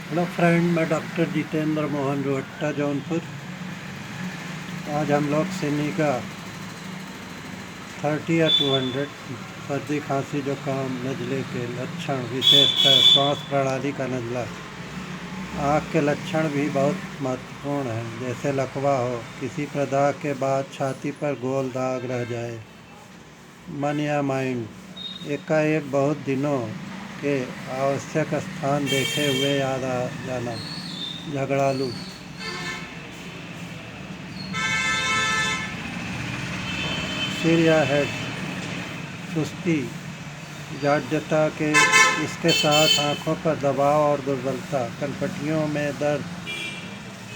Hello friend, मैं doctor Jitendra Mohan रोहट्टा Jaunpur. आज हम लोग सिनिका 30 या 200 सर्दी खांसी जुकाम नज़ले के लक्षण, विशेषकर श्वास प्रणाली का नज़ला। आँख के लक्षण भी बहुत महत्वपूर्ण हैं, जैसे लकवा हो, किसी प्रदाह के बाद छाती पर गोल दाग रह जाए। मन या माइंड एकाएक बहुत दिनों के आवश्यक स्थान देखे हुए याद आ जाना। झगड़ालू सिर या हेड, सुस्ती, जाड्यता के इसके साथ आँखों पर दबाव और दुर्बलता, कनपटियों में दर्द,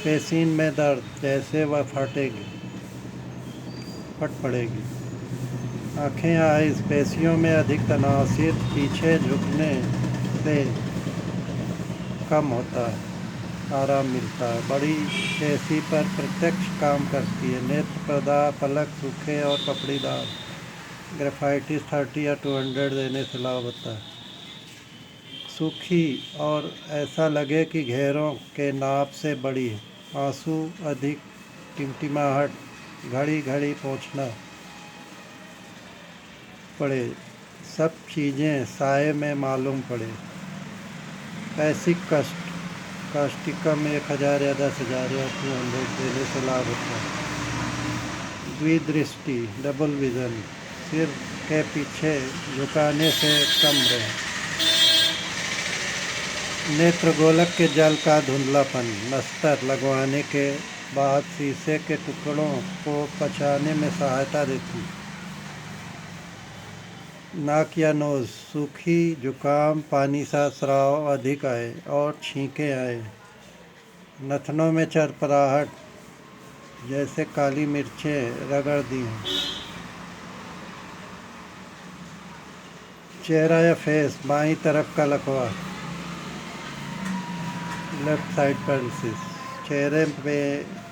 पेशीन में दर्द जैसे वह फट पड़ेगी। आँखें या आइस, पेशियों में अधिक तनाव, सिर पीछे झुकने से कम होता है, आराम मिलता है, बड़ी पेशी पर प्रत्यक्ष काम करती है। नेत्र प्रदाह, पलक सूखे और पपड़ीदार, ग्रेफाइटिस 30 या 200 देने से लाभ होता है। सूखी और ऐसा लगे कि घेरों के नाप से बड़ी, आंसू अधिक, टिमटिमाहट, घड़ी घड़ी पोंछना पड़े, सब चीज़ें साए में मालूम पड़े। पैसिक कष्ट, कास्टिकम 1000 या 10,000 या 200 देने से लाभ होता है। द्विदृष्टि, डबल विज़न, सिर के पीछे झुकाने से कम रहे। नेत्र गोलक के जल का धुंधलापन, नस्तर लगवाने के बाद शीशे के टुकड़ों को पचाने में सहायता देती। नाक या नोज़, सूखी, जुकाम, पानी सा स्राव अधिक आए और छींकें आए। नथनों में चरपराहट, जैसे काली मिर्चें रगड़ दी हों। चेहरा या फेस, बाईं तरफ का लकवा, लेफ्ट साइड पैरालिसिस, चेहरे पे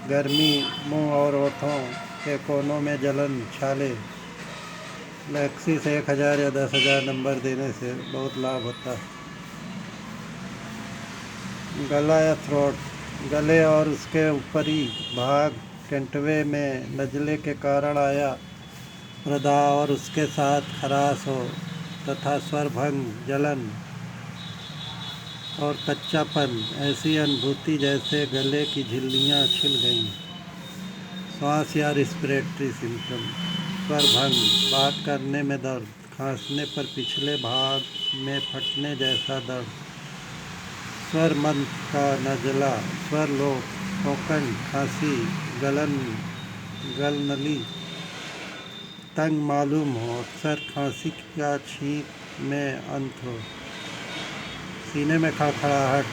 गर्मी, मुंह और होठों के कोनों में जलन, छाले। लैक्सिस 1000 या 10,000 नंबर देने से बहुत लाभ होता है। गला या थ्रोट, गले और उसके ऊपरी भाग, टेंटवे में नज़ले के कारण आया प्रदाह और उसके साथ खराश हो तथा स्वरभंग, जलन और कच्चापन, ऐसी अनुभूति जैसे गले की झिल्लियाँ छिल गईं। श्वास या रिस्पिरेटरी सिम्टम, स्वरभंग, बात करने में दर्द, खांसने पर पिछले भाग में फटने जैसा दर्द, स्वर मंद का नज़ला, स्वर लोप, खोखन, खांसी, गलनली, तंग मालूम हो, अक्सर खांसी या छींक में अंत हो। सीने में खड़खड़ाहट,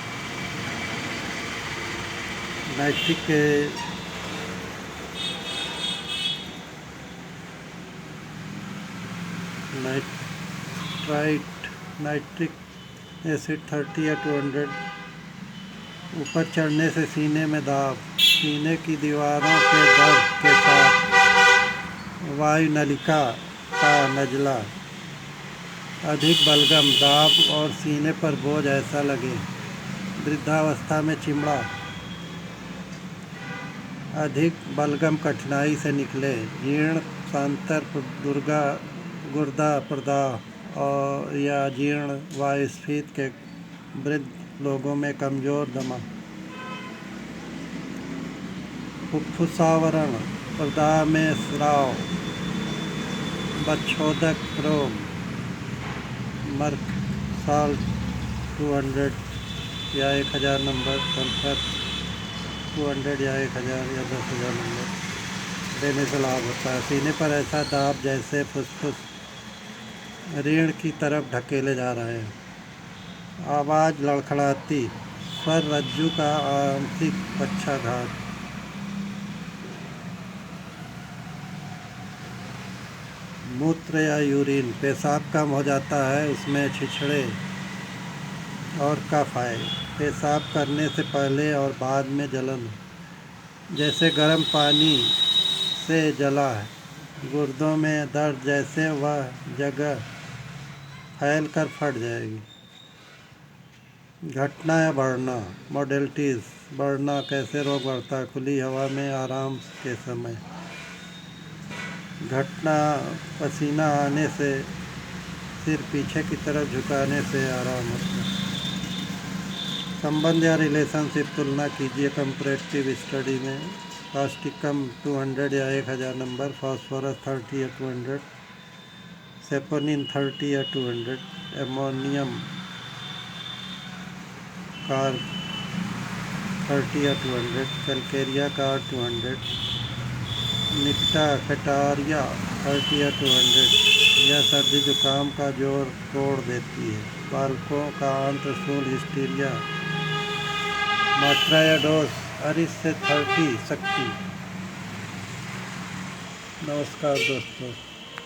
नाइट्रिक एसिड 30 या 200 ऊपर चढ़ने से सीने में दाब, सीने की दीवारों के दर्द के साथ वायु नलिका का नज़ला, अधिक बलगम, दाब और सीने पर बोझ ऐसा लगे। वृद्धावस्था में चिमड़ा, अधिक बलगम कठिनाई से निकले। जीर्ण सांतर, गुर्दा प्रदाह और या जीर्ण वायुस्फीत के वृद्ध लोगों में कमज़ोर दमा। फुफ्फुसावरण, प्रदाह में स्राव, बच्छोदक रोग, मर्क साल्ट 200 या 1000 नंबर, सल्फर 200 या 1000 या 10,000 नंबर देने से लाभ होता है। सीने पर ऐसा दाब जैसे फुसफुस रीढ़ की तरफ ढकेले जा रहे हैं। आवाज़ लड़खड़ाती, स्वर रज्जु का आंशिक पक्षाघात। मूत्र या यूरिन, पेशाब कम हो जाता है, उसमें छिछड़े और कफ आए। पेशाब करने से पहले और बाद में जलन, जैसे गर्म पानी से जला है। गुर्दों में दर्द, जैसे वह जगह फैल कर फट जाएगी। घटना या बढ़ना, मॉडलिटीज, बढ़ना, कैसे रोग बढ़ता है, खुली हवा में आराम के समय। घटना, पसीना आने से, सिर पीछे की तरफ झुकाने से आराम होता है। संबंध या रिलेशनशिप, तुलना कीजिए कंपैरेटिव स्टडी में। कास्टिकम 200 या 1000 नंबर, फास्फोरस 30 या 200, सेपोनिन 30 या 200, एमोनियम कार 30 या 200, कैलकेरिया कार 200, निकटा कटारिया 30 या 200। यह सर्दी जुकाम का जोर तोड़ देती है। बालकों का अंतशूल हिस्टीरिया, मात्रा या डोज, अरिस से 30 शक्ति। नमस्कार दोस्तों।